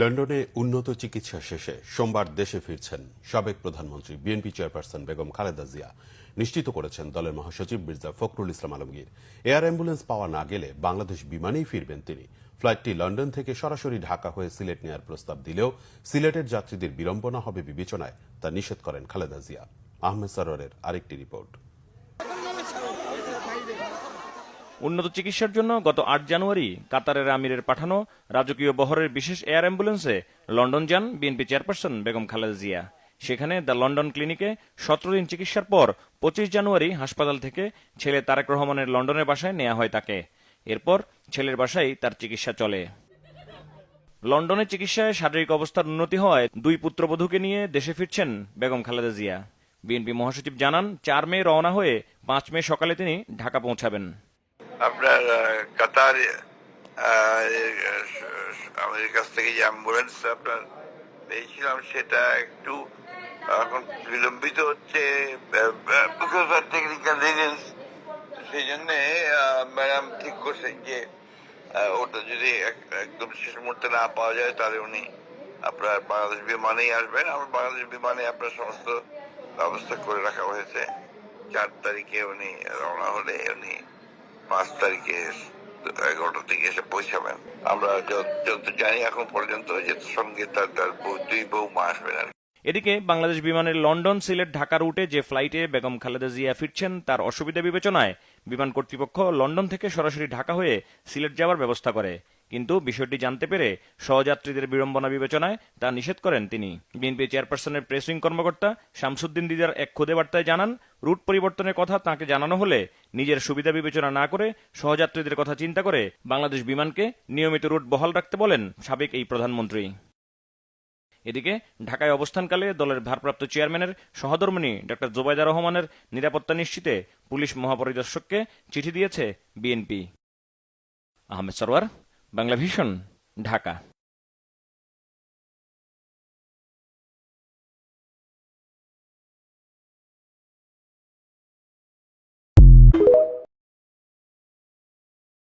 লন্ডনে উন্নত চিকিৎসা শেষে সোমবার দেশে ফিরছেন সাবেক প্রধানমন্ত্রী বিএনপি চেয়ারপারসন বেগম খালেদা জিয়া। নিশ্চিত করেছেন দলের মহাসচিব মির্জা ফখরুল ইসলাম আলমগীর। এয়ার অ্যাম্বুলেন্স পাওয়া না গেলে বাংলাদেশ বিমানেই ফিরবেন তিনি। ফ্লাইটটি লন্ডন থেকে সরাসরি ঢাকা হয়ে সিলেট নেয়ার প্রস্তাব দিলেও সিলেটের যাত্রীদের বিড়ম্বনা হবে বিবেচনায় তা নিষেধ করেন খালেদা জিয়া। আহমেদ সরোয়ারের আরেকটি রিপোর্ট। উন্নত চিকিৎসার জন্য গত ৮ জানুয়ারি কাতারের আমিরের পাঠানো রাজকীয় বহরের বিশেষ এয়ার অ্যাম্বুলেন্সে লন্ডন যান বিএনপি চেয়ারপারসন বেগম খালেদা জিয়া। সেখানে দ্য লন্ডন ক্লিনিকে ১৭ দিন চিকিৎসার পর ২৫ জানুয়ারি হাসপাতাল থেকে ছেলে তারেক রহমানের লন্ডনের বাসায় নেওয়া হয় তাকে। এরপর ছেলের বাসায় তার চিকিৎসা চলে। লন্ডনে চিকিৎসায় শারীরিক অবস্থার উন্নতি হওয়ায় দুই পুত্রবধূকে নিয়ে দেশে ফিরছেন বেগম খালেদা জিয়া। বিএনপি মহাসচিব জানান, ৪ মে রওনা হয়ে ৫ মে সকালে তিনি ঢাকা পৌঁছাবেন। আপনার কাতার আমাদের কাছ থেকে যে অ্যাম্বুলেন্স আপনার পেয়েছিলাম সেটা একটু এখন বিলম্বিত হচ্ছে টেকনিক্যাল রিজনস। সেই জন্য ম্যাডাম ঠিক করছেন যে ওটা যদি একদম শেষ মুহূর্তে না পাওয়া যায় তাহলে উনি আপনার বাংলাদেশ বিমানেই আসবেন। আমার বাংলাদেশ বিমানে আপনার সমস্ত ব্যবস্থা করে রাখা হয়েছে। ৪ তারিখে উনি রওনা হলে উনি ৫ তারিখে ১১টার দিকে এসে পৌঁছাবেন। আমরা যত জানি এখন পর্যন্ত যে সঙ্গে তার দুই বৌমা আসবেন আর। এদিকে বাংলাদেশ বিমানের লন্ডন সিলেট ঢাকা রুটে যে ফ্লাইটে বেগম খালেদা জিয়া ফিরছেন তার অসুবিধা বিবেচনায় বিমান কর্তৃপক্ষ লন্ডন থেকে সরাসরি ঢাকা হয়ে সিলেট যাওয়ার ব্যবস্থা করে। কিন্তু বিষয়টি জানতে পেরে সহযাত্রীদের বিড়ম্বনা বিবেচনায় তা নিষেধ করেন তিনি। বিএনপি চেয়ারপারসনের প্রেসিং কর্মকর্তা শামসুদ্দিন দিদার এক খুদে বার্তায় জানান, রুট পরিবর্তনের কথা তাঁকে জানানো হলে নিজের সুবিধা বিবেচনা না করে সহযাত্রীদের কথা চিন্তা করে বাংলাদেশ বিমানকে নিয়মিত রুট বহাল রাখতে বলেন সাবেক এই প্রধানমন্ত্রী। এদিকে ঢাকায় অবস্থানকালে দলের ভারপ্রাপ্ত চেয়ারম্যানের সহধর্মিণী ডক্টর জোবাইদা রহমানের নিরাপত্তা নিশ্চিতে পুলিশ মহাপরিদর্শককে চিঠি দিয়েছে বিএনপি। আহমেদ সরওয়ার, বাংলা ভিশন, ঢাকা।